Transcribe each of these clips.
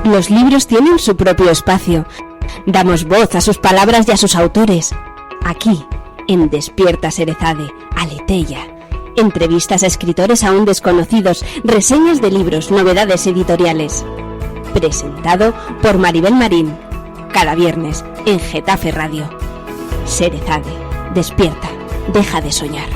Los libros tienen su propio espacio. Damos voz a sus palabras y a sus autores. Aquí, en Despierta Serezade, Aleteia. Entrevistas a escritores aún desconocidos, reseñas de libros, novedades editoriales. Presentado por Maribel Marín. Cada viernes, en Getafe Radio. Serezade, despierta, deja de soñar.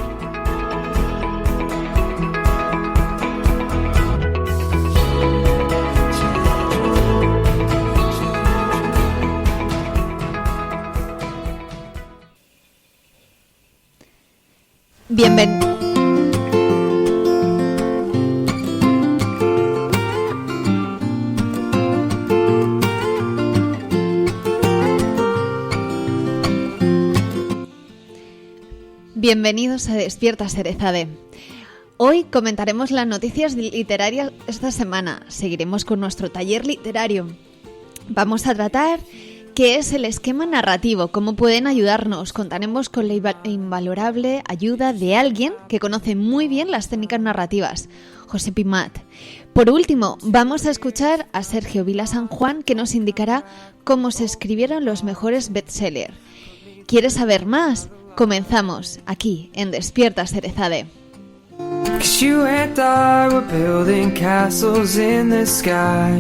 Bienvenidos a Despierta Serezade. Hoy comentaremos las noticias literarias esta semana. Seguiremos con nuestro taller literario. Vamos a tratar qué es el esquema narrativo, cómo pueden ayudarnos. Contaremos con la invalorable ayuda de alguien que conoce muy bien las técnicas narrativas, José Pimat. Por último, vamos a escuchar a Sergio Vila San Juan, que nos indicará cómo se escribieron los mejores bestsellers. ¿Quieres saber más? Comenzamos aquí en Despierta Serezade. 'Cause you and I were building castles in the sky.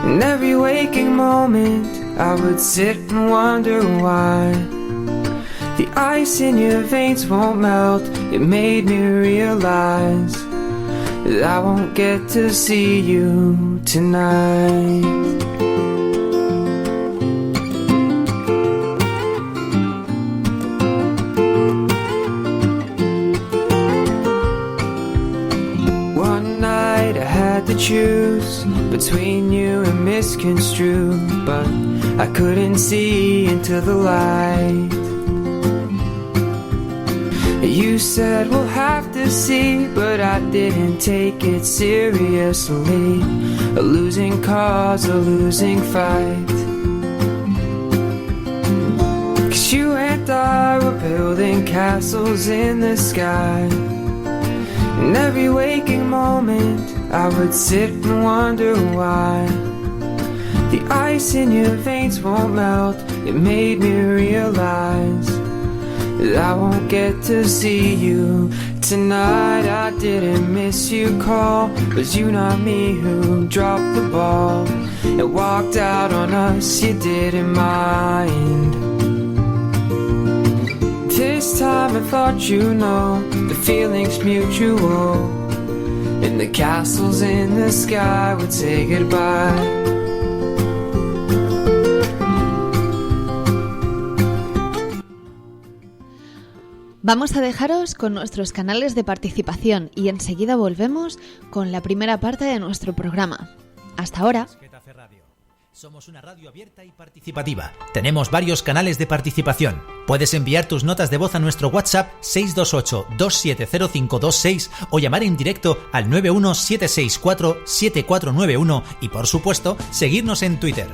In every waking moment I would sit and wonder why the ice in your veins won't melt. It made me realize that I won't get to see you tonight. Choose between you and misconstrue, but I couldn't see into the light. You said we'll have to see, but I didn't take it seriously. A losing cause, a losing fight. 'Cause you and I were building castles in the sky. In every waking moment I would sit and wonder why the ice in your veins won't melt. It made me realize that I won't get to see you tonight. I didn't miss your call. Was you not me who dropped the ball and walked out on us? You didn't mind. This time I thought you know the feeling's mutual, and the castles in the sky would say goodbye. Vamos a dejaros con nuestros canales de participación y enseguida volvemos con la primera parte de nuestro programa. Hasta ahora. Somos una radio abierta y participativa. Tenemos varios canales de participación. Puedes enviar tus notas de voz a nuestro WhatsApp 628-270526 o llamar en directo al 91764-7491 y, por supuesto, seguirnos en Twitter,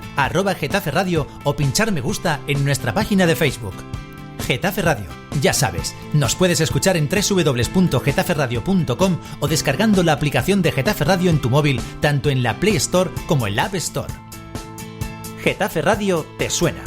@Getafe Radio, o pinchar me gusta en nuestra página de Facebook. Getafe Radio, ya sabes, nos puedes escuchar en www.getaferadio.com o descargando la aplicación de Getafe Radio en tu móvil, tanto en la Play Store como en la App Store. Getafe Radio te suena.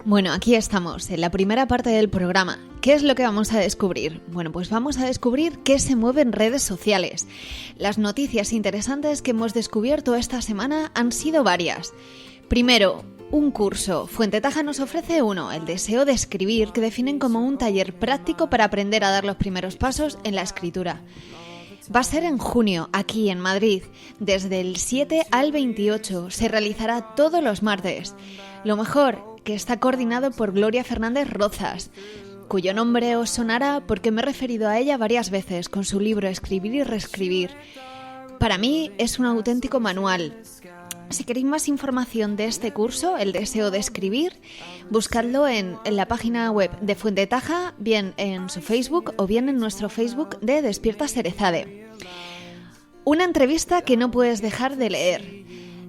Bueno, aquí estamos, en la primera parte del programa. ¿Qué es lo que vamos a descubrir? Bueno, pues vamos a descubrir qué se mueve en redes sociales. Las noticias interesantes que hemos descubierto esta semana han sido varias. Primero, un curso. Fuentetaja nos ofrece uno, el deseo de escribir, que definen como un taller práctico para aprender a dar los primeros pasos en la escritura. Va a ser en junio, aquí en Madrid. Desde el 7 al 28 se realizará todos los martes. Lo mejor, que está coordinado por Gloria Fernández Rozas, cuyo nombre os sonará porque me he referido a ella varias veces con su libro Escribir y Reescribir. Para mí es un auténtico manual. Si queréis más información de este curso, El deseo de escribir, buscadlo en la página web de Fuentetaja, bien en su Facebook o bien en nuestro Facebook de Despierta Serezade. Una entrevista que no puedes dejar de leer.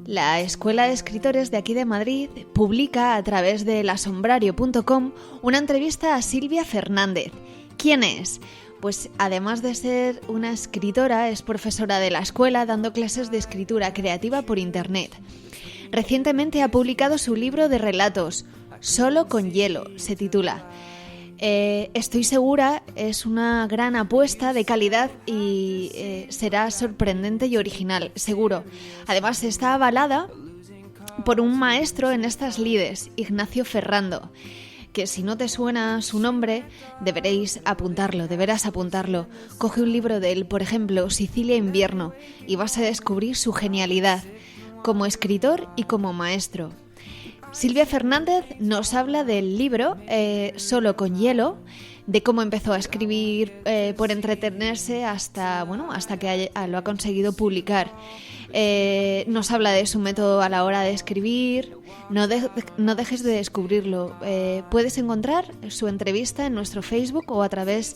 La Escuela de Escritores de aquí de Madrid publica a través de lasombrario.com una entrevista a Silvia Fernández. ¿Quién es? Pues además de ser una escritora, es profesora de la escuela dando clases de escritura creativa por internet. Recientemente ha publicado su libro de relatos, Solo con hielo, se titula. Estoy segura, es una gran apuesta de calidad y será sorprendente y original, seguro. Además está avalada por un maestro en estas lides, Ignacio Ferrando, que si no te suena su nombre, deberás apuntarlo. Coge un libro de él, por ejemplo, Sicilia Invierno, y vas a descubrir su genialidad como escritor y como maestro. Silvia Fernández nos habla del libro Solo con hielo, de cómo empezó a escribir por entretenerse hasta que lo ha conseguido publicar. Nos habla de su método a la hora de escribir. No dejes de descubrirlo. Puedes encontrar su entrevista en nuestro Facebook o a través,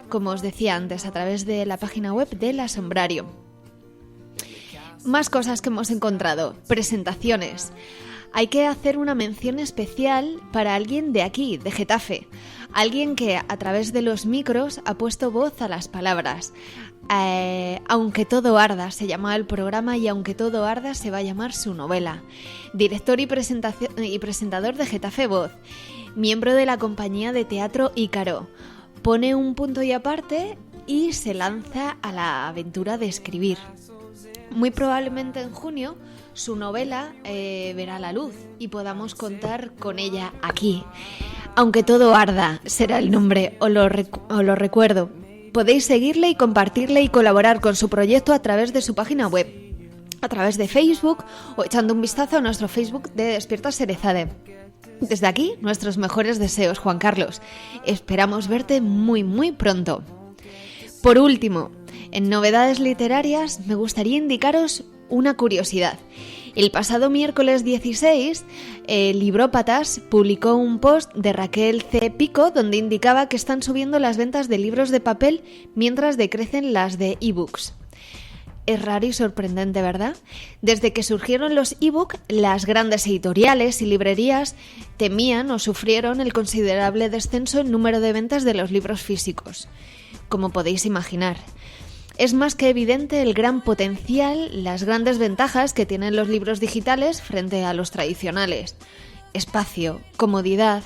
como os decía antes, a través de la página web de La Sombrario. Más cosas que hemos encontrado. Presentaciones. Hay que hacer una mención especial para alguien de aquí, de Getafe. Alguien que a través de los micros ha puesto voz a las palabras. Aunque todo arda se llama el programa y Aunque todo arda se va a llamar su novela. Director y presentador de Getafe Voz. Miembro de la compañía de teatro Ícaro. Pone un punto y aparte y se lanza a la aventura de escribir. Muy probablemente en junio su novela verá la luz y podamos contar con ella aquí. Aunque todo arda será el nombre, os lo recuerdo. Podéis seguirle y compartirle y colaborar con su proyecto a través de su página web, a través de Facebook o echando un vistazo a nuestro Facebook de Despierta Erezade. Desde aquí, nuestros mejores deseos, Juan Carlos. Esperamos verte muy, muy pronto. Por último, en novedades literarias me gustaría indicaros una curiosidad. El pasado miércoles 16, Librópatas publicó un post de Raquel C. Pico donde indicaba que están subiendo las ventas de libros de papel mientras decrecen las de ebooks. Es raro y sorprendente, ¿verdad? Desde que surgieron los ebook, las grandes editoriales y librerías temían o sufrieron el considerable descenso en número de ventas de los libros físicos. Como podéis imaginar. Es más que evidente el gran potencial, las grandes ventajas que tienen los libros digitales frente a los tradicionales. Espacio, comodidad.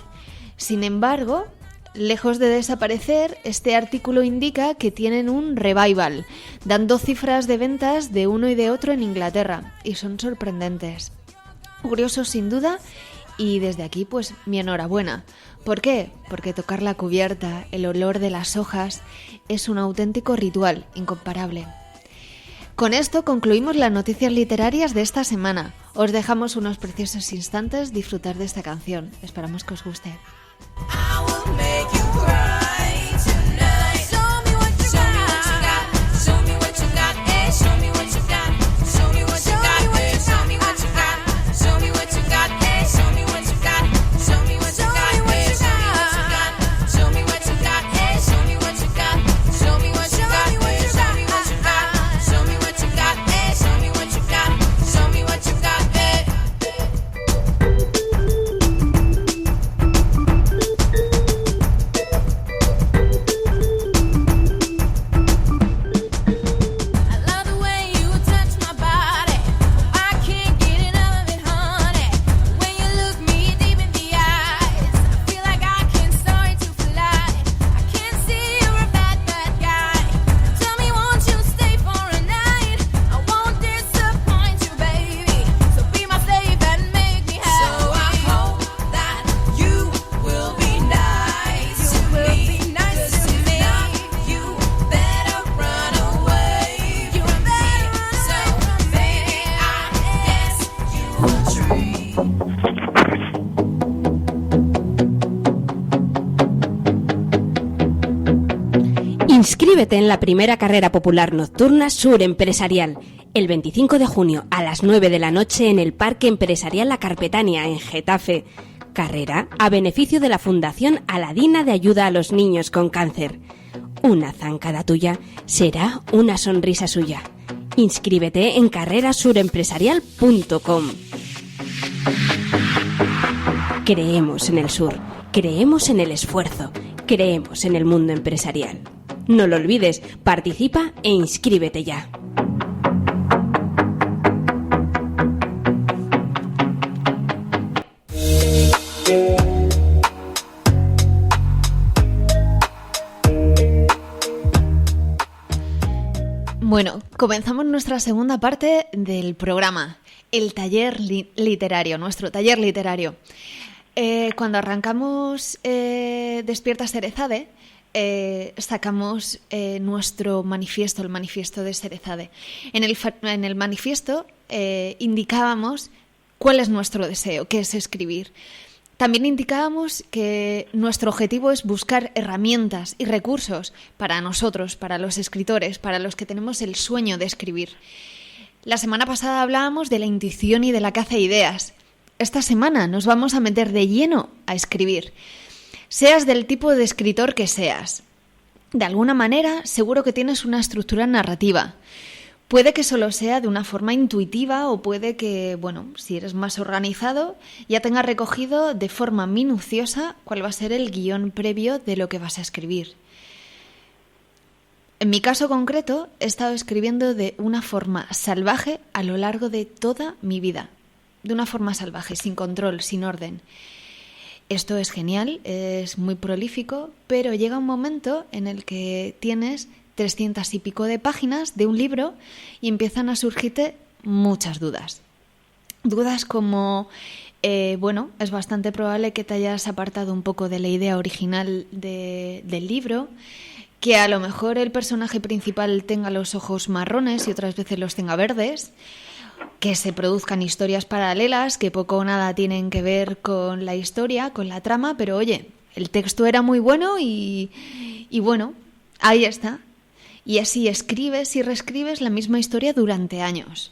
Sin embargo, lejos de desaparecer, este artículo indica que tienen un revival, dando cifras de ventas de uno y de otro en Inglaterra, y son sorprendentes. Curiosos sin duda, y desde aquí pues mi enhorabuena. ¿Por qué? Porque tocar la cubierta, el olor de las hojas, es un auténtico ritual incomparable. Con esto concluimos las noticias literarias de esta semana. Os dejamos unos preciosos instantes disfrutar de esta canción. Esperamos que os guste. Inscríbete en la primera carrera popular nocturna Sur Empresarial, el 25 de junio a las 9 de la noche en el Parque Empresarial La Carpetania, en Getafe. Carrera a beneficio de la Fundación Aladina de Ayuda a los Niños con Cáncer. Una zancada tuya será una sonrisa suya. Inscríbete en carrerasurempresarial.com. Creemos en el sur, creemos en el esfuerzo, creemos en el mundo empresarial. No lo olvides, participa e inscríbete ya. Bueno, comenzamos nuestra segunda parte del programa, el taller literario, nuestro taller literario. Cuando arrancamos Despierta Serezade, sacamos nuestro manifiesto, el manifiesto de Serezade. En el manifiesto indicábamos cuál es nuestro deseo, qué es escribir. También indicábamos que nuestro objetivo es buscar herramientas y recursos para nosotros, para los escritores, para los que tenemos el sueño de escribir. La semana pasada hablábamos de la intuición y de la caza de ideas. Esta semana nos vamos a meter de lleno a escribir. Seas del tipo de escritor que seas, de alguna manera seguro que tienes una estructura narrativa. Puede que solo sea de una forma intuitiva o puede que, bueno, si eres más organizado, ya tengas recogido de forma minuciosa cuál va a ser el guión previo de lo que vas a escribir. En mi caso concreto, he estado escribiendo de una forma salvaje a lo largo de toda mi vida. De una forma salvaje, sin control, sin orden. Esto es genial, es muy prolífico, pero llega un momento en el que tienes 300 y pico de páginas de un libro y empiezan a surgirte muchas dudas. Dudas como, es bastante probable que te hayas apartado un poco de la idea original del libro, que a lo mejor el personaje principal tenga los ojos marrones y otras veces los tenga verdes, que se produzcan historias paralelas que poco o nada tienen que ver con la historia, con la trama, pero oye, el texto era muy bueno y bueno, ahí está. Y así escribes y reescribes la misma historia durante años.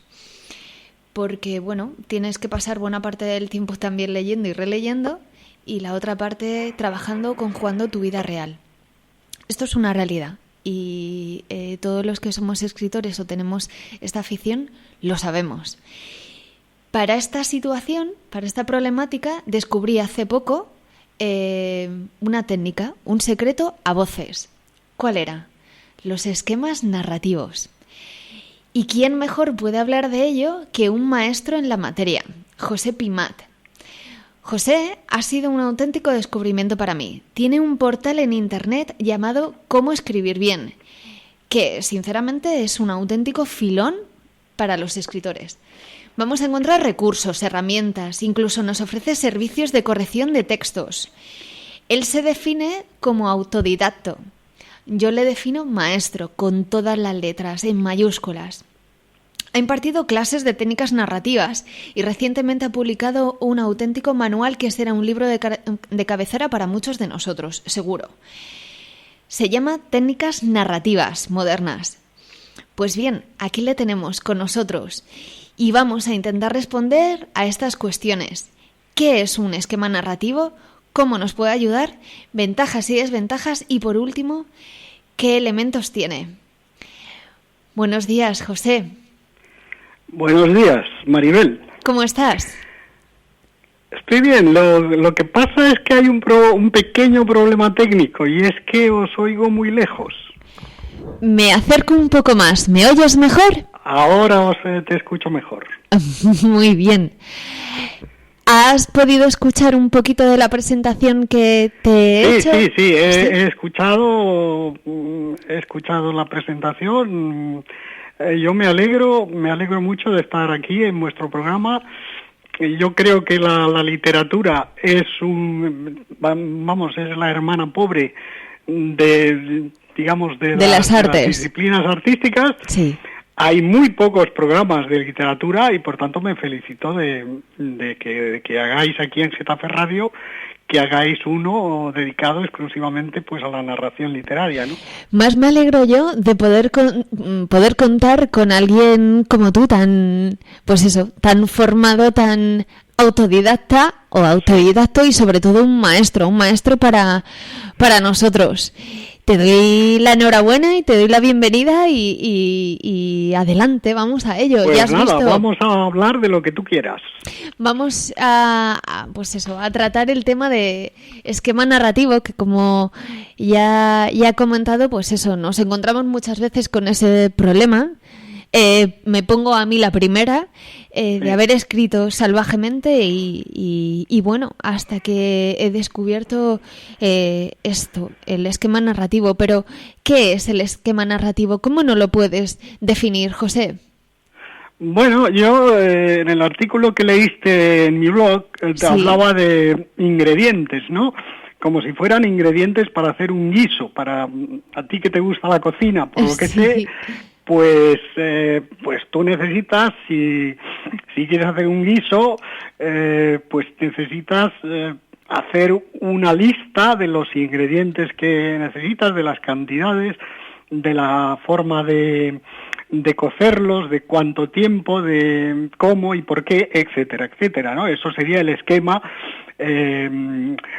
Porque, bueno, tienes que pasar buena parte del tiempo también leyendo y releyendo y la otra parte trabajando, conjugando tu vida real. Esto es una realidad y todos los que somos escritores o tenemos esta afición lo sabemos. Para esta situación, para esta problemática, descubrí hace poco una técnica, un secreto a voces. ¿Cuál era? Los esquemas narrativos. ¿Y quién mejor puede hablar de ello que un maestro en la materia, José Pimat? José ha sido un auténtico descubrimiento para mí. Tiene un portal en internet llamado Cómo escribir bien, que sinceramente es un auténtico filón para los escritores. Vamos a encontrar recursos, herramientas, incluso nos ofrece servicios de corrección de textos. Él se define como autodidacto. Yo le defino maestro, con todas las letras, en mayúsculas. Ha impartido clases de técnicas narrativas y recientemente ha publicado un auténtico manual que será un libro de cabecera para muchos de nosotros, seguro. Se llama Técnicas Narrativas Modernas. Pues bien, aquí le tenemos con nosotros y vamos a intentar responder a estas cuestiones. ¿Qué es un esquema narrativo? ¿Cómo nos puede ayudar? Ventajas y desventajas y, por último, ¿qué elementos tiene? Buenos días, José. Buenos días, Maribel. ¿Cómo estás? Estoy bien. Lo que pasa es que hay un pequeño problema técnico y es que os oigo muy lejos. Me acerco un poco más. ¿Me oyes mejor? Ahora te escucho mejor. Muy bien. ¿Has podido escuchar un poquito de la presentación que te he hecho? Sí, he escuchado la presentación. Yo me alegro mucho de estar aquí en vuestro programa. Yo creo que la literatura es es la hermana pobre de las artes, de las disciplinas artísticas. Sí. Hay muy pocos programas de literatura y por tanto me felicito de que hagáis aquí en Getafe Radio, que hagáis uno dedicado exclusivamente pues a la narración literaria, ¿no? Más me alegro yo de poder contar con alguien como tú, tan formado, tan autodidacto y sobre todo un maestro para nosotros. te doy la enhorabuena y te doy la bienvenida y adelante, vamos a ello. Pues ¿Ya has visto? Vamos a hablar de lo que tú quieras. Vamos a tratar el tema de esquema narrativo, que como ya he comentado, pues eso, nos encontramos muchas veces con ese problema. Me pongo a mí la primera de haber escrito salvajemente y bueno, hasta que he descubierto esto, el esquema narrativo. Pero, ¿qué es el esquema narrativo? ¿Cómo no lo puedes definir, José? Bueno, yo en el artículo que leíste en mi blog te hablaba de ingredientes, ¿no? Como si fueran ingredientes para hacer un guiso, para a ti que te gusta la cocina, por lo que sé. Pues tú necesitas, si quieres hacer un guiso, pues necesitas hacer una lista de los ingredientes que necesitas, de las cantidades, de la forma de cocerlos, de cuánto tiempo, de cómo y por qué, etcétera, etcétera, ¿no? Eso sería el esquema.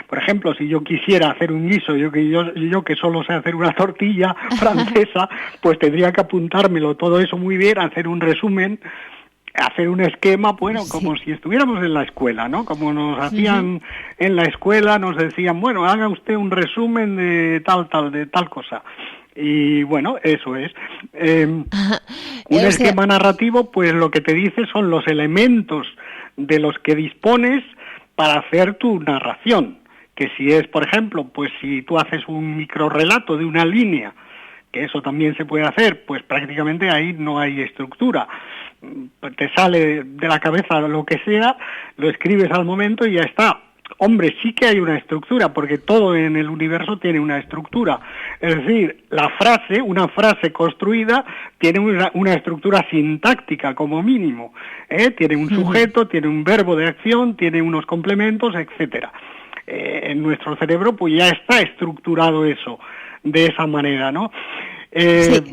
Por ejemplo, si yo quisiera hacer un guiso, yo que solo sé hacer una tortilla francesa, pues tendría que apuntármelo todo eso muy bien, hacer un resumen, hacer un esquema, bueno, como si estuviéramos en la escuela, ¿no? Como nos hacían en la escuela, nos decían, bueno, haga usted un resumen de tal cosa. Y bueno, eso es. Un esquema narrativo, pues lo que te dice son los elementos de los que dispones para hacer tu narración, que si es, por ejemplo, pues si tú haces un microrrelato de una línea, que eso también se puede hacer, pues prácticamente ahí no hay estructura. Te sale de la cabeza lo que sea, lo escribes al momento y ya está. Hombre, sí que hay una estructura, porque todo en el universo tiene una estructura. Es decir, una frase construida, tiene una estructura sintáctica como mínimo. Tiene un sujeto, tiene un verbo de acción, tiene unos complementos, etcétera. En nuestro cerebro pues ya está estructurado eso, de esa manera, ¿no? Eso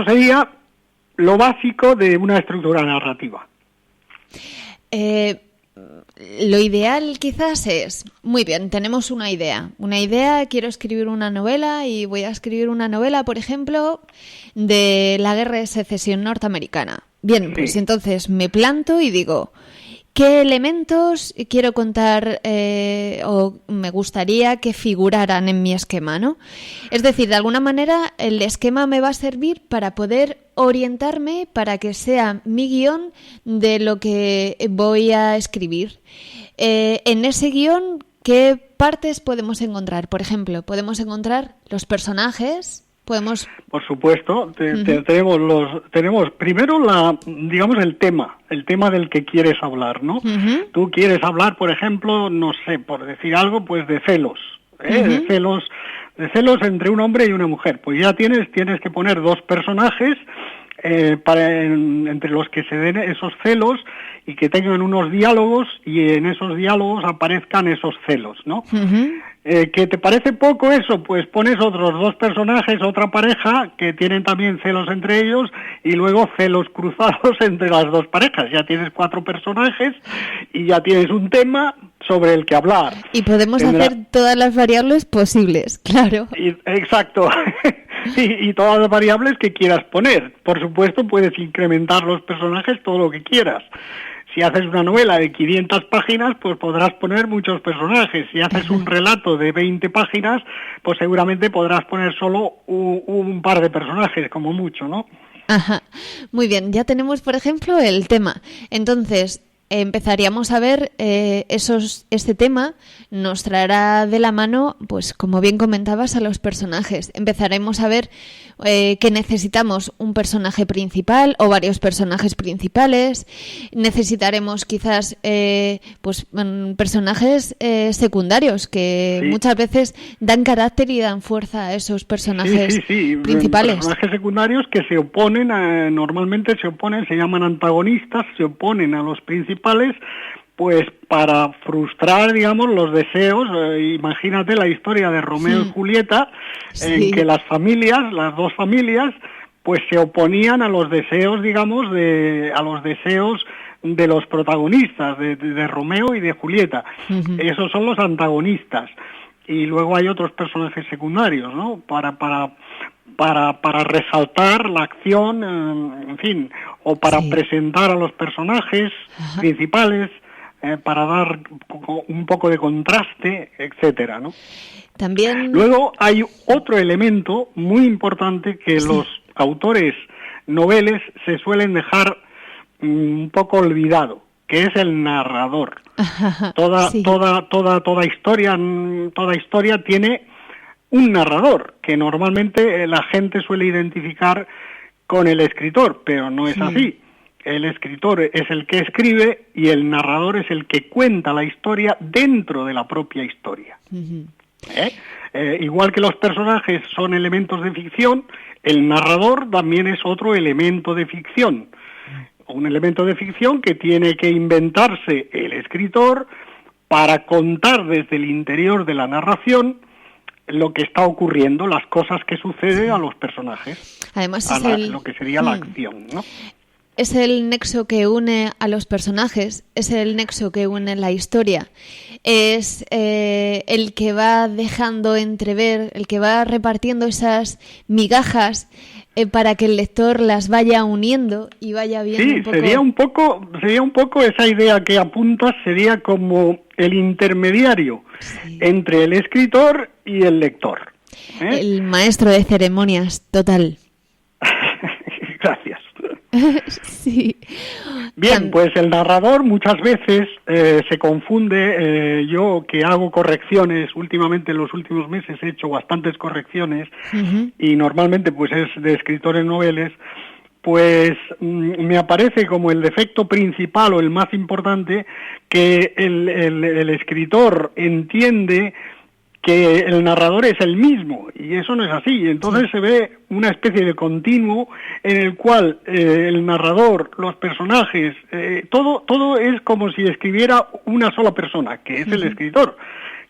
sería lo básico de una estructura narrativa. Lo ideal quizás es, muy bien, tenemos una idea, quiero escribir una novela y voy a escribir una novela, por ejemplo, de la Guerra de Secesión norteamericana. Bien, pues entonces me planto y digo, ¿qué elementos quiero contar o me gustaría que figuraran en mi esquema, ¿no? Es decir, de alguna manera el esquema me va a servir para poder orientarme para que sea mi guión de lo que voy a escribir. En ese guión, ¿qué partes podemos encontrar? Por ejemplo, podemos encontrar los personajes. Por supuesto, tenemos primero el tema del que quieres hablar, ¿no? Tú quieres hablar, por ejemplo, no sé, por decir algo, pues de celos, de celos entre un hombre y una mujer. Pues ya tienes que poner dos personajes entre los que se den esos celos y que tengan unos diálogos y en esos diálogos aparezcan esos celos, ¿no? ¿Que te parece poco eso? Pues pones otros dos personajes, otra pareja, que tienen también celos entre ellos, y luego celos cruzados entre las dos parejas. Ya tienes 4 personajes y ya tienes un tema sobre el que hablar. Y podemos hacer todas las variables posibles, claro. Exacto. y todas las variables que quieras poner. Por supuesto, puedes incrementar los personajes todo lo que quieras. Si haces una novela de 500 páginas, pues podrás poner muchos personajes. Si haces un relato de 20 páginas, pues seguramente podrás poner solo un par de personajes, como mucho, ¿no? Ajá. Muy bien, ya tenemos, por ejemplo, el tema. Entonces, empezaríamos a ver este tema nos traerá de la mano, pues como bien comentabas, a los personajes. Empezaremos a ver que necesitamos un personaje principal o varios personajes principales. Necesitaremos quizás personajes secundarios que muchas veces dan carácter y dan fuerza a esos personajes principales. Personajes secundarios que se oponen, normalmente se llaman antagonistas, se oponen a los principales, pues para frustrar, digamos, los deseos. Imagínate la historia de Romeo y Julieta, en que las dos familias, pues se oponían a los deseos, digamos, a los deseos de los protagonistas, de Romeo y de Julieta. Esos son los antagonistas. y luego hay otros personajes secundarios, ¿no? Para resaltar la acción, en fin, o para presentar a los personajes principales, para dar un poco de contraste, etcétera, ¿no? También. Luego hay otro elemento muy importante que los autores noveles se suelen dejar un poco olvidado, que es el narrador. Toda historia tiene un narrador, que normalmente la gente suele identificar con el escritor, pero no es así. El escritor es el que escribe y el narrador es el que cuenta la historia dentro de la propia historia. Igual que los personajes son elementos de ficción, el narrador también es otro elemento de ficción. Un elemento de ficción que tiene que inventarse el escritor para contar desde el interior de la narración lo que está ocurriendo, las cosas que suceden a los personajes. Además lo que sería la acción, ¿no? Es el nexo que une a los personajes, es el nexo que une la historia, es el que va dejando entrever, el que va repartiendo esas migajas para que el lector las vaya uniendo y vaya viendo un poco... sería un poco esa idea que apuntas, sería como el intermediario entre el escritor y el lector. El maestro de ceremonias, total. Gracias. Sí. Bien, pues el narrador muchas veces se confunde. Yo que hago correcciones, últimamente en los últimos meses he hecho bastantes correcciones y normalmente pues es de escritores noveles, pues me aparece como el defecto principal o el más importante que el escritor entiende que el narrador es el mismo, y eso no es así. Entonces se ve una especie de continuo en el cual el narrador, los personajes, todo es como si escribiera una sola persona, que es el escritor,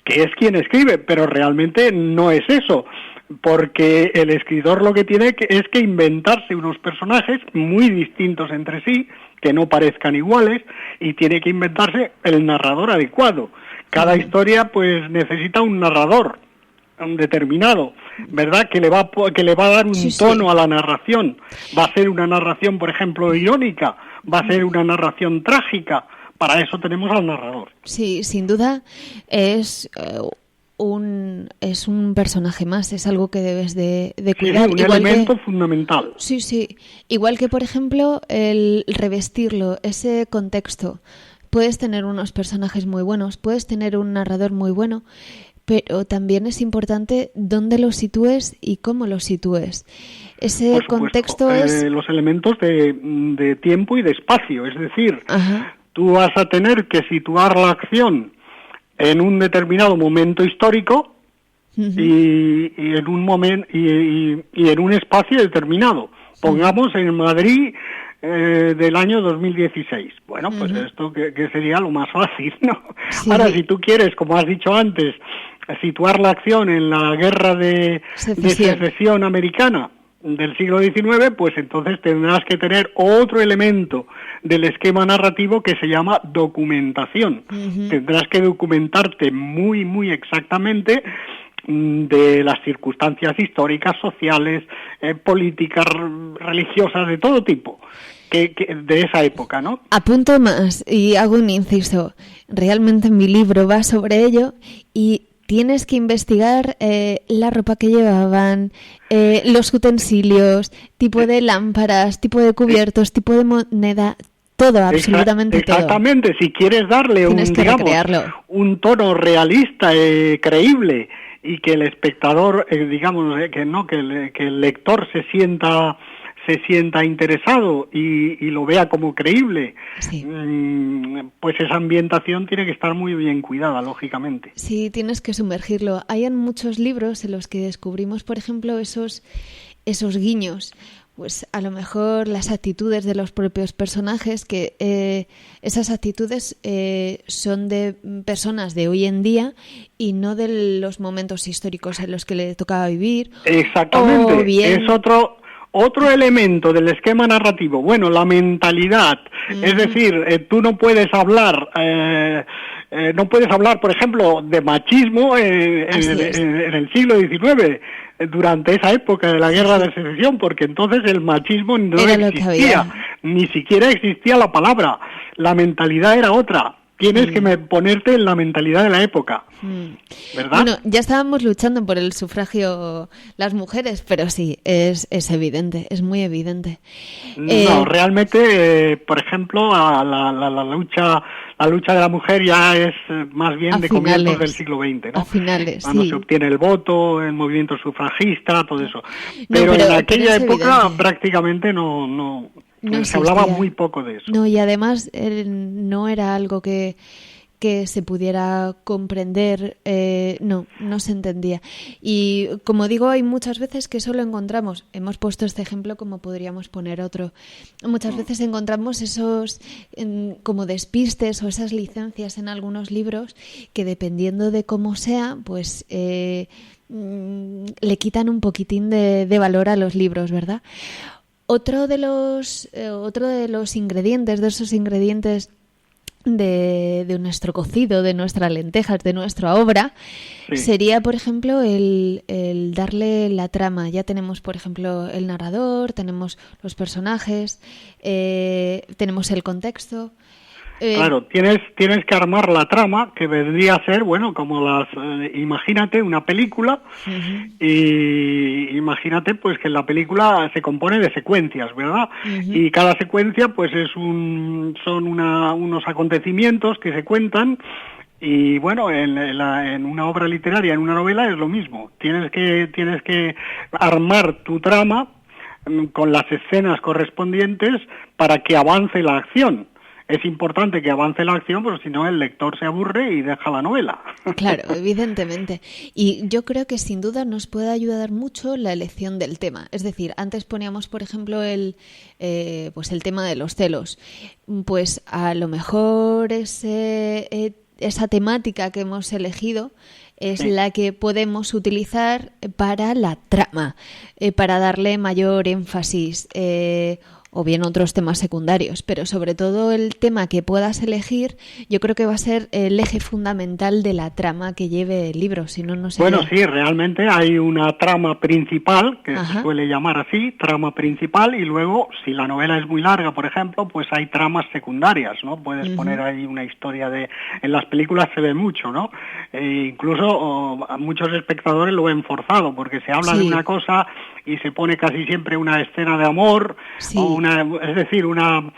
que es quien escribe, pero realmente no es eso, porque el escritor lo que tiene es que inventarse unos personajes muy distintos entre sí, que no parezcan iguales, y tiene que inventarse el narrador adecuado. Cada historia pues necesita un narrador determinado, ¿verdad? Que le va a dar un tono a la narración. Va a ser una narración, por ejemplo, irónica, va a ser una narración trágica. Para eso tenemos al narrador. Sí, sin duda es un personaje más, es algo que debes de cuidar. Sí, un elemento fundamental. Sí, igual que, por ejemplo, el revestirlo, ese contexto. Puedes tener unos personajes muy buenos, puedes tener un narrador muy bueno, pero también es importante dónde los sitúes y cómo los sitúes. Ese contexto es... Los elementos de tiempo y de espacio, es decir, tú vas a tener que situar la acción en un determinado momento histórico y en un momento y en un espacio determinado. Pongamos en Madrid del año 2016. Bueno, pues esto que sería lo más fácil, ¿no? Sí. Ahora, si tú quieres, como has dicho antes, situar la acción en la guerra de secesión americana del siglo XIX, pues entonces tendrás que tener otro elemento del esquema narrativo que se llama documentación. Tendrás que documentarte muy, muy exactamente de las circunstancias históricas, sociales, políticas, religiosas, de todo tipo, que de esa época, ¿no? Apunto más y hago un inciso. Realmente mi libro va sobre ello y tienes que investigar la ropa que llevaban, los utensilios, tipo de lámparas, tipo de cubiertos, tipo de moneda, todo, absolutamente todo. Exactamente, si quieres darle un tono realista, creíble, y que el espectador, que el lector se sienta interesado y lo vea como creíble, pues esa ambientación tiene que estar muy bien cuidada, lógicamente. Sí, tienes que sumergirlo. Hay en muchos libros en los que descubrimos, por ejemplo, esos guiños, pues a lo mejor las actitudes de los propios personajes, que esas actitudes son de personas de hoy en día y no de los momentos históricos en los que le tocaba vivir. Exactamente, o bien... es otro elemento del esquema narrativo. Bueno, la mentalidad. Es decir, tú no puedes hablar no puedes hablar, por ejemplo, de machismo en el siglo XIX, durante esa época de la Guerra de Secesión, porque entonces el machismo no existía, ni siquiera existía la palabra, la mentalidad era otra. Tienes que ponerte en la mentalidad de la época, ¿verdad? Bueno, ya estábamos luchando por el sufragio las mujeres, pero sí, es evidente, es muy evidente. No, realmente, por ejemplo, la lucha de la mujer ya es más bien de comienzos del siglo XX, ¿no? A finales, cuando se obtiene el voto, el movimiento sufragista, todo eso. Pero en aquella época prácticamente no se hablaba muy poco de eso. No, y además no era algo que se pudiera comprender, no se entendía. Y como digo, hay muchas veces que solo encontramos, hemos puesto este ejemplo como podríamos poner otro, muchas veces encontramos esos como despistes o esas licencias en algunos libros que dependiendo de cómo sea, pues le quitan un poquitín de valor a los libros, ¿verdad? Otro de los ingredientes, de esos ingredientes de nuestro cocido, de nuestras lentejas, de nuestra obra, sería, por ejemplo, el darle la trama. Ya tenemos, por ejemplo, el narrador, tenemos los personajes, tenemos el contexto. Claro, tienes que armar la trama, que vendría a ser, bueno, como imagínate una película, y imagínate pues que la película se compone de secuencias, ¿verdad? Y cada secuencia pues son unos acontecimientos que se cuentan. Y bueno, en una obra literaria, en una novela es lo mismo. Tienes que armar tu trama con las escenas correspondientes para que avance la acción. Es importante que avance la acción, pero si no el lector se aburre y deja la novela. Claro, evidentemente. Y yo creo que sin duda nos puede ayudar mucho la elección del tema. Es decir, antes poníamos, por ejemplo, el tema de los celos. Pues a lo mejor esa temática que hemos elegido es la que podemos utilizar para la trama, para darle mayor énfasis, o bien otros temas secundarios, pero sobre todo el tema que puedas elegir, yo creo que va a ser el eje fundamental de la trama que lleve el libro, si no, no sería... Bueno, sí, realmente hay una trama principal, que se suele llamar así, trama principal, y luego, si la novela es muy larga, por ejemplo, pues hay tramas secundarias, ¿no? Puedes poner ahí una historia en las películas se ve mucho, ¿no? Incluso muchos espectadores lo ven forzado, porque se habla de una cosa y se pone casi siempre una escena de amor, o es decir, una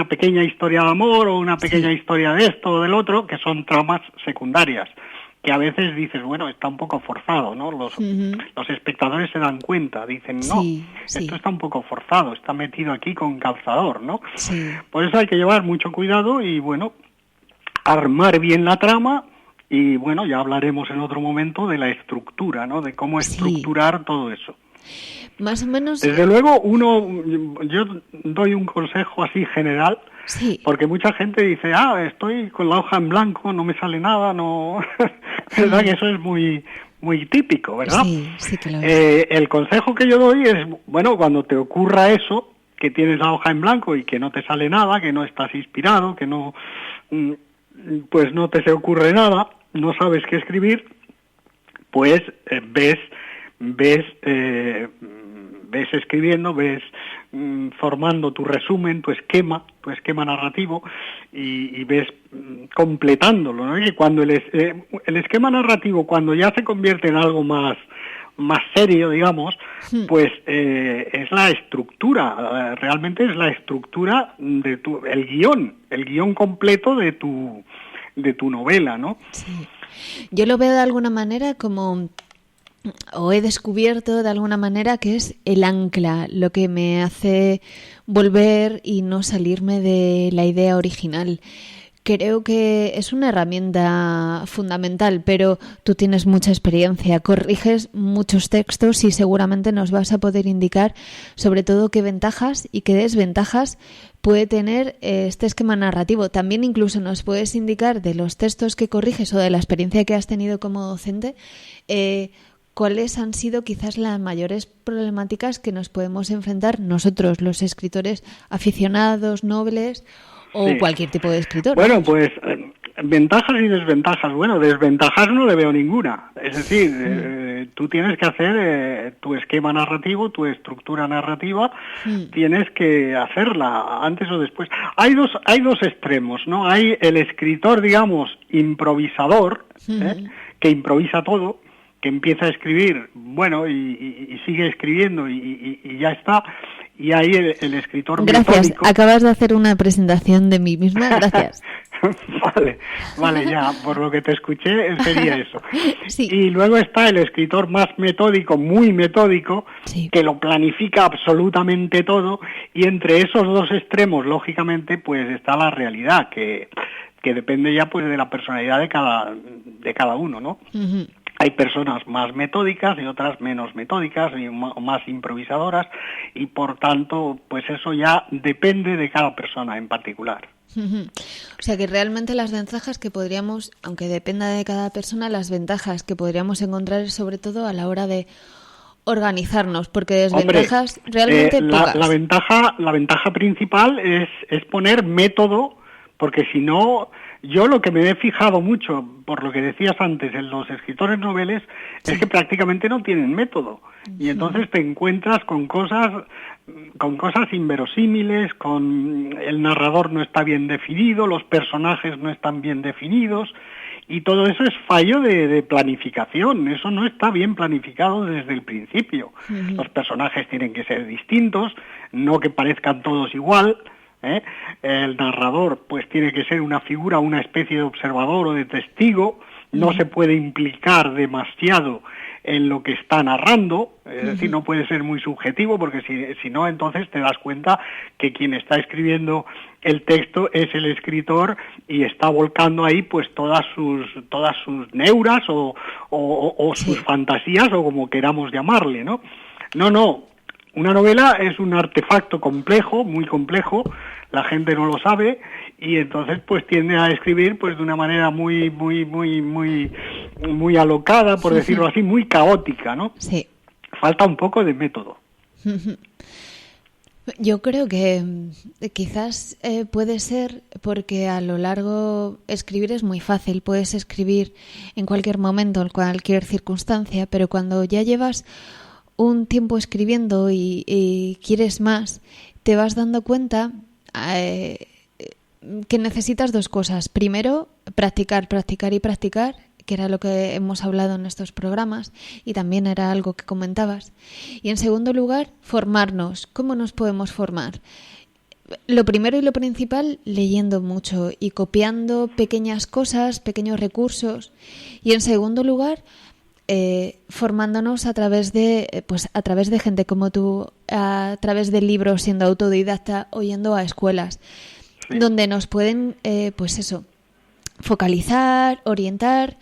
pequeña historia de amor o una pequeña historia de esto o del otro, que son tramas secundarias, que a veces dices, bueno, está un poco forzado, ¿no? Los espectadores se dan cuenta, dicen, no, esto está un poco forzado, está metido aquí con calzador, ¿no? Por eso hay que llevar mucho cuidado y, bueno, armar bien la trama. Y bueno, ya hablaremos en otro momento de la estructura, ¿no? De cómo estructurar todo eso. Más o menos. Desde luego, yo doy un consejo así general, porque mucha gente dice, estoy con la hoja en blanco, no me sale nada, no. ¿Verdad que eso es muy muy típico, ¿verdad? Sí, que lo es. El consejo que yo doy es, bueno, cuando te ocurra eso, que tienes la hoja en blanco y que no te sale nada, que no estás inspirado, que no, pues no te se ocurre nada, no sabes qué escribir, pues ves escribiendo, ves formando tu resumen, tu esquema narrativo y ves completándolo, ¿no? Y cuando el esquema narrativo, cuando ya se convierte en algo más serio, digamos, pues es la estructura, realmente es la estructura de el guión completo de tu novela, ¿no? Sí. Yo lo veo de alguna manera como, o he descubierto de alguna manera que es el ancla, lo que me hace volver y no salirme de la idea original. Creo que es una herramienta fundamental, pero tú tienes mucha experiencia, corriges muchos textos y seguramente nos vas a poder indicar sobre todo qué ventajas y qué desventajas puede tener este esquema narrativo. También incluso nos puedes indicar de los textos que corriges o de la experiencia que has tenido como docente, cuáles han sido quizás las mayores problemáticas que nos podemos enfrentar nosotros, los escritores aficionados, nobles o cualquier tipo de escritor. Bueno, pues ventajas y desventajas. Bueno, desventajas no le veo ninguna. Es decir, tú tienes que hacer tu esquema narrativo, tu estructura narrativa, tienes que hacerla antes o después. Hay dos extremos, ¿no? Hay el escritor, digamos, improvisador, que improvisa todo, que empieza a escribir, bueno, y sigue escribiendo y ya está. Y hay el escritor Gracias, metódico. Acabas de hacer una presentación de mí misma, gracias. Vale, ya, por lo que te escuché sería eso. Sí. Y luego está el escritor más metódico, muy metódico, sí, que lo planifica absolutamente todo, y entre esos dos extremos, lógicamente, pues está la realidad, que depende ya pues de la personalidad de cada uno, ¿no? Uh-huh. Hay personas más metódicas y otras menos metódicas y más improvisadoras, y por tanto, pues eso ya depende de cada persona en particular. Uh-huh. O sea que realmente las ventajas que podríamos, aunque dependa de cada persona, las ventajas que podríamos encontrar es sobre todo a la hora de organizarnos, porque desventajas realmente pocas. La ventaja principal es poner método, porque si no... Yo lo que me he fijado mucho, por lo que decías antes, en los escritores noveles, es que prácticamente no tienen método. Y entonces te encuentras con cosas inverosímiles, con el narrador no está bien definido, los personajes no están bien definidos, y todo eso es fallo de planificación. Eso no está bien planificado desde el principio. Los personajes tienen que ser distintos, no que parezcan todos igual. El narrador pues tiene que ser una figura, una especie de observador o de testigo, no se puede implicar demasiado en lo que está narrando, es decir, no puede ser muy subjetivo, porque si no, entonces te das cuenta que quien está escribiendo el texto es el escritor y está volcando ahí pues todas sus neuras o sus fantasías, o como queramos llamarle, ¿no? No. Una novela es un artefacto complejo, muy complejo, la gente no lo sabe, y entonces pues tiende a escribir pues de una manera muy alocada, por decirlo así, muy caótica, ¿no? Sí. Falta un poco de método. Yo creo que quizás puede ser porque a lo largo escribir es muy fácil, puedes escribir en cualquier momento, en cualquier circunstancia, pero cuando ya llevas un tiempo escribiendo y quieres más, te vas dando cuenta que necesitas dos cosas. Primero, practicar, que era lo que hemos hablado en estos programas y también era algo que comentabas. Y en segundo lugar, formarnos. ¿Cómo nos podemos formar? Lo primero y lo principal, leyendo mucho y copiando pequeñas cosas, pequeños recursos. Y en segundo lugar, formándonos a través de gente como tú, a través de libros, siendo autodidacta o yendo a escuelas, donde nos pueden focalizar, orientar,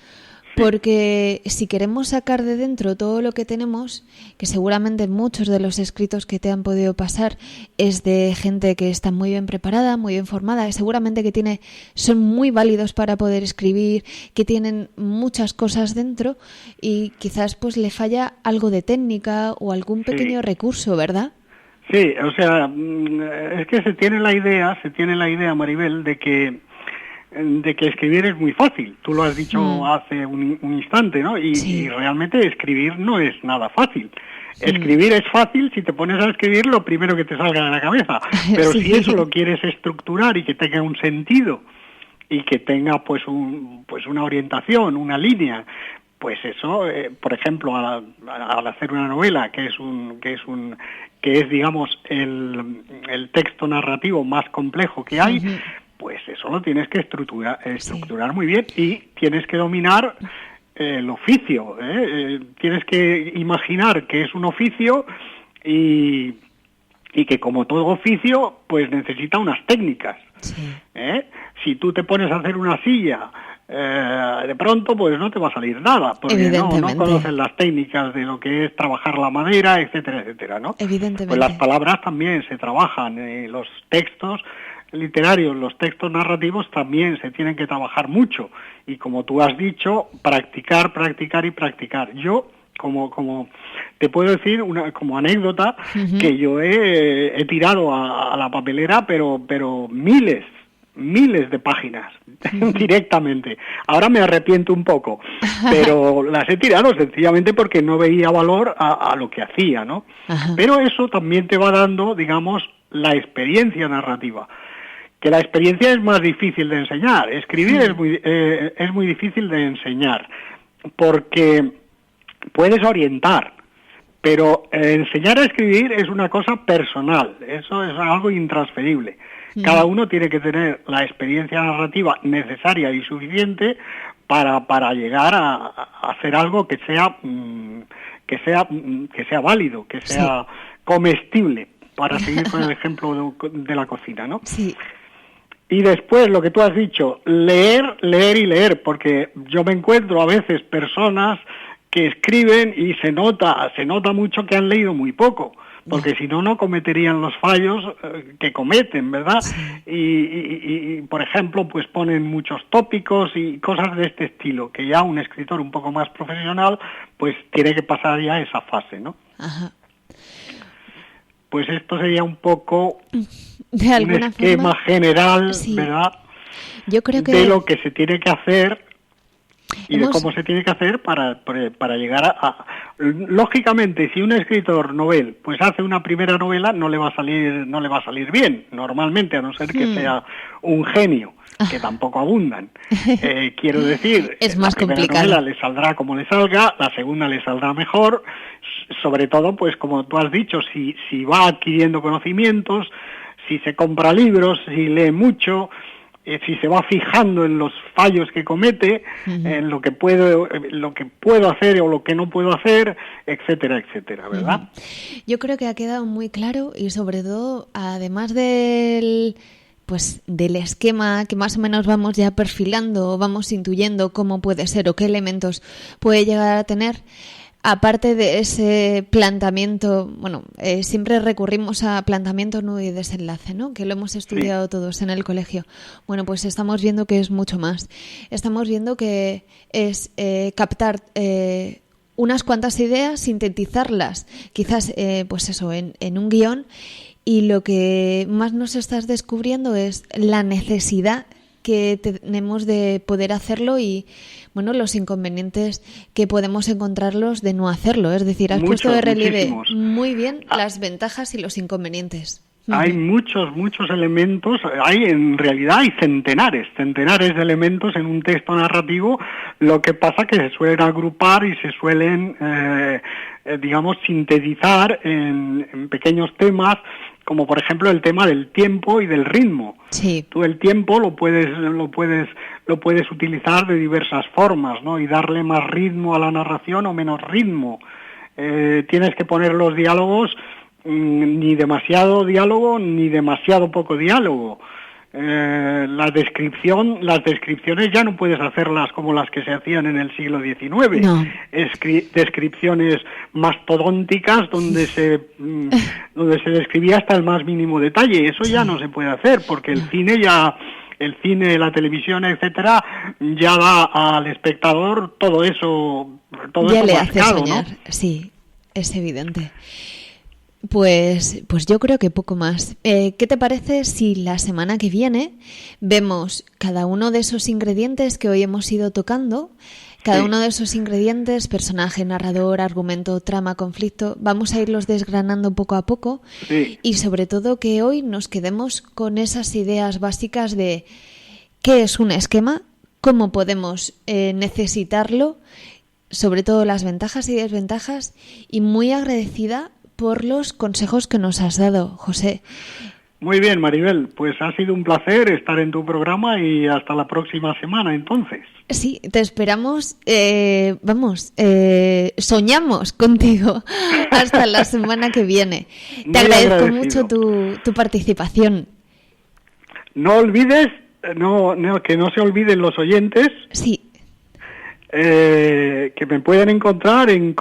porque si queremos sacar de dentro todo lo que tenemos, que seguramente muchos de los escritos que te han podido pasar es de gente que está muy bien preparada, muy bien formada, seguramente que son muy válidos para poder escribir, que tienen muchas cosas dentro y quizás pues le falla algo de técnica o algún pequeño recurso, ¿verdad? Sí, o sea, es que se tiene la idea, Maribel, de que escribir es muy fácil. Tú lo has dicho hace un instante, ¿no? Y realmente escribir no es nada fácil. Escribir es fácil si te pones a escribir lo primero que te salga de la cabeza. Pero si eso lo quieres estructurar y que tenga un sentido y que tenga pues una orientación, una línea, pues eso, por ejemplo, al hacer una novela que es digamos el texto narrativo más complejo que hay, pues eso lo tienes que estructurar muy bien, y tienes que dominar el oficio, tienes que imaginar que es un oficio y que como todo oficio pues necesita unas técnicas. Si tú te pones a hacer una silla de pronto pues no te va a salir nada, porque no conoces las técnicas de lo que es trabajar la madera, etcétera, ¿no? Evidentemente. Pues las palabras también se trabajan, los textos literarios, los textos narrativos también se tienen que trabajar mucho, y como tú has dicho, practicar. Yo, como te puedo decir como anécdota, que yo he tirado a la papelera pero miles miles de páginas directamente. Ahora me arrepiento un poco, pero las he tirado sencillamente porque no veía valor a lo que hacía, ¿no? Ajá. Pero eso también te va dando, digamos, la experiencia narrativa, que la experiencia es más difícil de enseñar. Escribir es muy difícil de enseñar, porque puedes orientar, pero enseñar a escribir es una cosa personal, eso es algo intransferible. Cada uno tiene que tener la experiencia narrativa necesaria y suficiente para llegar a hacer algo que sea válido, que sea comestible, para seguir con el ejemplo de la cocina, ¿no? Sí. Y después, lo que tú has dicho, leer y leer, porque yo me encuentro a veces personas que escriben y se nota mucho que han leído muy poco, porque si no, no cometerían los fallos que cometen, ¿verdad? Sí. Y, por ejemplo, pues ponen muchos tópicos y cosas de este estilo, que ya un escritor un poco más profesional, pues tiene que pasar ya esa fase, ¿no? Ajá. Pues esto sería un poco de alguna un esquema forma general, sí. ¿verdad? Yo creo que de lo que se tiene que hacer y de cómo se tiene que hacer para llegar a... Lógicamente, si un escritor novel pues hace una primera novela, no le va a salir bien, normalmente, a no ser que sea un genio, que tampoco abundan. Quiero decir, es más la primera complicado. novela le saldrá como le salga, la segunda le saldrá mejor, sobre todo, pues como tú has dicho, si va adquiriendo conocimientos, si se compra libros, si lee mucho, si se va fijando en los fallos que comete, en lo que puedo hacer o lo que no puedo hacer, etcétera, etcétera, ¿verdad? Yo creo que ha quedado muy claro y sobre todo, además del esquema que más o menos vamos ya perfilando, vamos intuyendo cómo puede ser o qué elementos puede llegar a tener. Aparte de ese planteamiento, siempre recurrimos a planteamiento, nudo y desenlace, ¿no? Que lo hemos estudiado todos en el colegio. Bueno, pues estamos viendo que es mucho más. Estamos viendo que es captar unas cuantas ideas, sintetizarlas, quizás, en un guión, y lo que más nos estás descubriendo es la necesidad que tenemos de poder hacerlo y los inconvenientes que podemos encontrarlos de no hacerlo. Es decir, has puesto de relieve muy bien las ventajas y los inconvenientes. Hay muchos elementos, en realidad hay centenares de elementos en un texto narrativo, lo que pasa que se suelen agrupar y se suelen, sintetizar en pequeños temas, como por ejemplo el tema del tiempo y del ritmo. Sí. Tú el tiempo lo puedes utilizar de diversas formas, ¿no? Y darle más ritmo a la narración o menos ritmo. Tienes que poner los diálogos, ni demasiado diálogo ni demasiado poco diálogo. Las descripciones ya no puedes hacerlas como las que se hacían en el siglo XIX. No. Descripciones mastodónticas donde se describía hasta el más mínimo detalle. Eso ya no se puede hacer porque el cine, la televisión, etcétera, ya da al espectador todo eso ya le hace soñar, ¿no? Sí, es evidente. Pues yo creo que poco más. ¿Qué te parece si la semana que viene vemos cada uno de esos ingredientes que hoy hemos ido tocando? Cada uno de esos ingredientes, personaje, narrador, argumento, trama, conflicto, vamos a irlos desgranando poco a poco. Sí. Y sobre todo que hoy nos quedemos con esas ideas básicas de qué es un esquema, cómo podemos necesitarlo, sobre todo las ventajas y desventajas, y muy agradecida por los consejos que nos has dado, José. Muy bien, Maribel, pues ha sido un placer estar en tu programa y hasta la próxima semana, entonces. Sí, te esperamos, soñamos contigo hasta la semana que viene. Te agradezco mucho tu participación. No olvides, que no se olviden los oyentes. Sí. Que me pueden encontrar en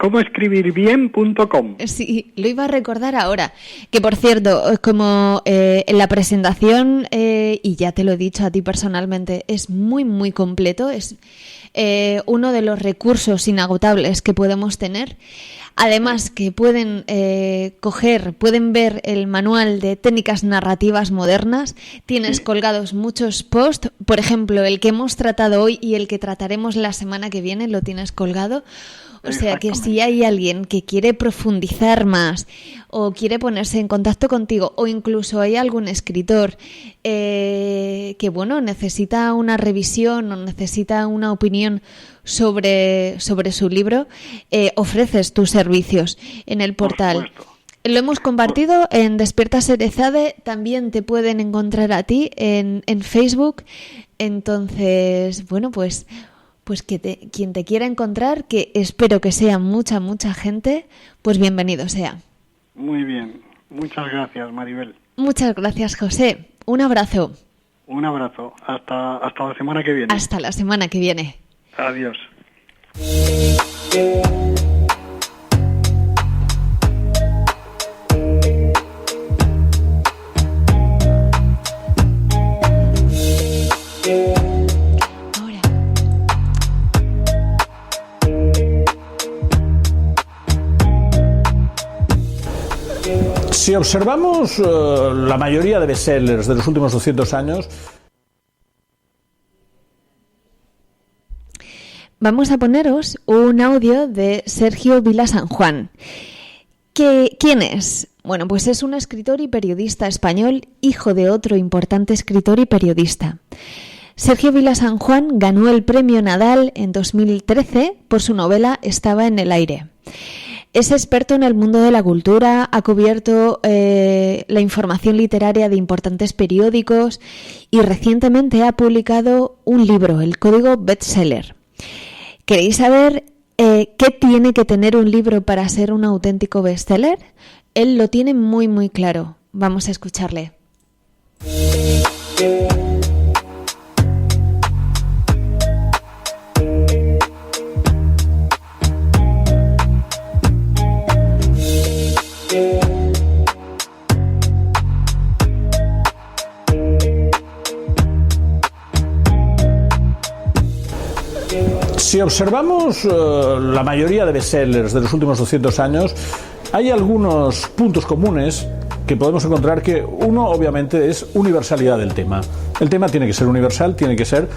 comoescribirbien.com. Sí, lo iba a recordar ahora. Que por cierto, como en la presentación, y ya te lo he dicho a ti personalmente, es muy, muy completo. Es uno de los recursos inagotables que podemos tener. Además que pueden pueden ver el manual de técnicas narrativas modernas. Tienes colgados muchos posts, por ejemplo, el que hemos tratado hoy y el que trataremos la semana que viene lo tienes colgado. O sea que si hay alguien que quiere profundizar más o quiere ponerse en contacto contigo, o incluso hay algún escritor que necesita una revisión o necesita una opinión sobre su libro, ofreces tus servicios en el portal. Lo hemos compartido en Despierta Erezade, también te pueden encontrar a ti en Facebook. Entonces, pues quien te quiera encontrar, que espero que sea mucha gente, pues bienvenido sea. Muy bien, muchas gracias, Maribel. Muchas gracias, José. Un abrazo. Un abrazo. Hasta la semana que viene. Hasta la semana que viene. Adiós. Si observamos la mayoría de bestsellers de los últimos 200 años... Vamos a poneros un audio de Sergio Vila San Juan. ¿Quién es? Bueno, pues es un escritor y periodista español, hijo de otro importante escritor y periodista. Sergio Vila San Juan ganó el Premio Nadal en 2013 por su novela Estaba en el aire. Es experto en el mundo de la cultura, ha cubierto la información literaria de importantes periódicos y recientemente ha publicado un libro, El Código Bestseller. ¿Queréis saber qué tiene que tener un libro para ser un auténtico bestseller? Él lo tiene muy, muy claro. Vamos a escucharle. Si observamos la mayoría de bestsellers de los últimos 200 años, hay algunos puntos comunes que podemos encontrar. Que uno, obviamente, es universalidad del tema. El tema tiene que ser universal, tiene que ser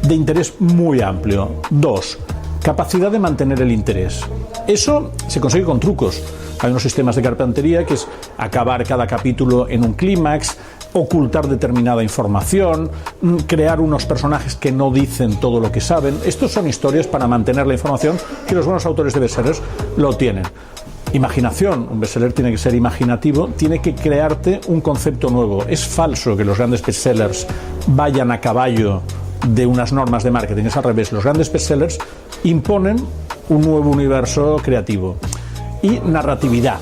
de interés muy amplio. 2, capacidad de mantener el interés. Eso se consigue con trucos. Hay unos sistemas de carpintería que es acabar cada capítulo en un clímax, ocultar determinada información, crear unos personajes que no dicen todo lo que saben. Estos son historias para mantener la información que los buenos autores de bestsellers lo tienen. Imaginación, un bestseller tiene que ser imaginativo, tiene que crearte un concepto nuevo. Es falso que los grandes bestsellers vayan a caballo de unas normas de marketing, es al revés. Los grandes bestsellers imponen un nuevo universo creativo. Y narratividad.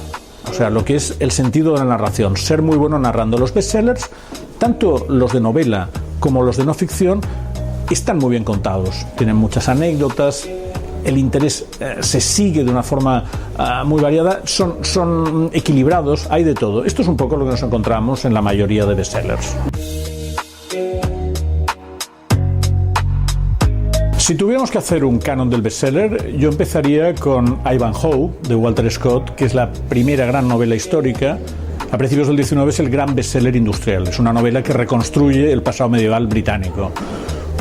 O sea, lo que es el sentido de la narración, ser muy bueno narrando. Los bestsellers, tanto los de novela como los de no ficción, están muy bien contados, tienen muchas anécdotas, el interés se sigue de una forma muy variada, son equilibrados, hay de todo. Esto es un poco lo que nos encontramos en la mayoría de bestsellers. Si tuviéramos que hacer un canon del bestseller, yo empezaría con Ivanhoe, de Walter Scott, que es la primera gran novela histórica. A principios del XIX es el gran bestseller industrial. Es una novela que reconstruye el pasado medieval británico.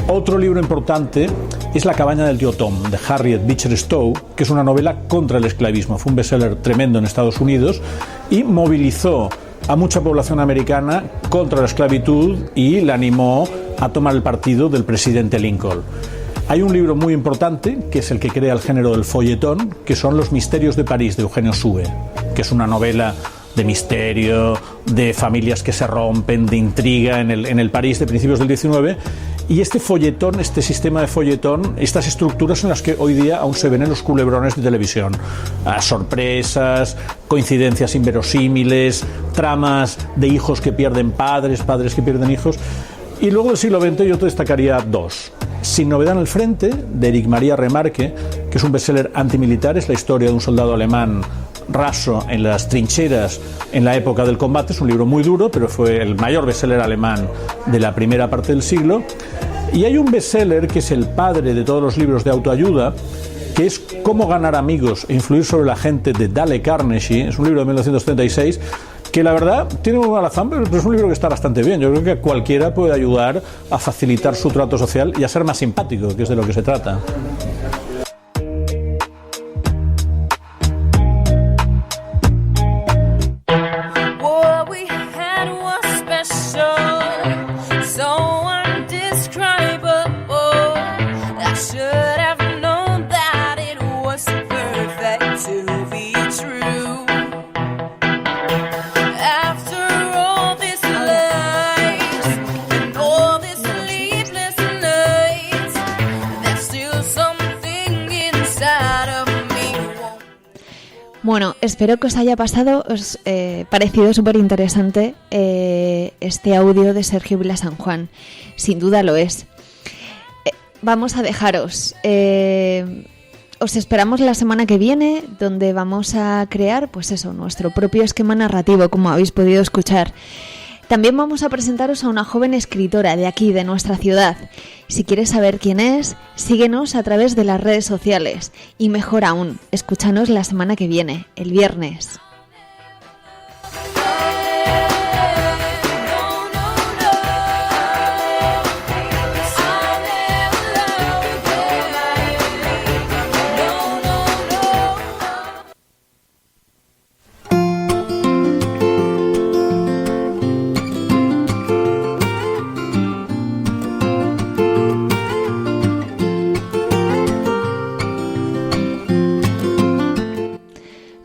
Otro libro importante es La cabaña del tío Tom, de Harriet Beecher Stowe, que es una novela contra el esclavismo. Fue un bestseller tremendo en Estados Unidos y movilizó a mucha población americana contra la esclavitud y la animó a tomar el partido del presidente Lincoln. Hay un libro muy importante, que es el que crea el género del folletón, que son Los misterios de París, de Eugenio Sue, que es una novela de misterio, de familias que se rompen, de intriga en el París de principios del XIX. Y este folletón, este sistema de folletón, estas estructuras en las que hoy día aún se ven en los culebrones de televisión. Sorpresas, coincidencias inverosímiles, tramas de hijos que pierden padres, padres que pierden hijos. Y luego del siglo XX yo te destacaría 2. Sin novedad en el frente, de Éric Maria Remarque, que es un bestseller antimilitar. Es la historia de un soldado alemán raso en las trincheras en la época del combate. Es un libro muy duro, pero fue el mayor bestseller alemán de la primera parte del siglo. Y hay un bestseller que es el padre de todos los libros de autoayuda, que es Cómo ganar amigos e influir sobre la gente, de Dale Carnegie. Es un libro de 1936 que la verdad tiene muy mala fama, pero es un libro que está bastante bien. Yo creo que cualquiera puede ayudar a facilitar su trato social y a ser más simpático, que es de lo que se trata. Bueno, espero que os haya parecido súper interesante este audio de Sergio Vila San Juan. Sin duda lo es. Vamos a dejaros. Os esperamos la semana que viene, donde vamos a crear, pues eso, nuestro propio esquema narrativo, como habéis podido escuchar. También vamos a presentaros a una joven escritora de aquí, de nuestra ciudad. Si quieres saber quién es, síguenos a través de las redes sociales. Y mejor aún, escúchanos la semana que viene, el viernes.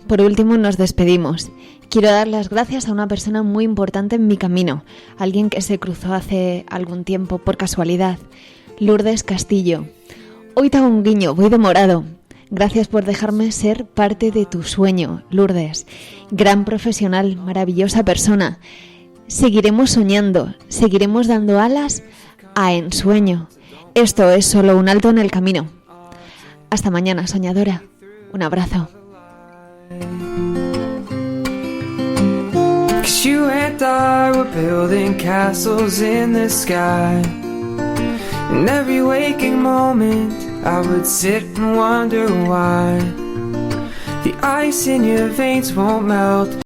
Por último, nos despedimos. Quiero dar las gracias a una persona muy importante en mi camino, alguien que se cruzó hace algún tiempo por casualidad, Lourdes Castillo. Hoy te hago un guiño, voy de morado. Gracias por dejarme ser parte de tu sueño, Lourdes. Gran profesional, maravillosa persona. Seguiremos soñando, seguiremos dando alas a ensueño. Esto es solo un alto en el camino. Hasta mañana, soñadora. Un abrazo. 'Cause you and I were building castles in the sky. In every waking moment I would sit and wonder why the ice in your veins won't melt.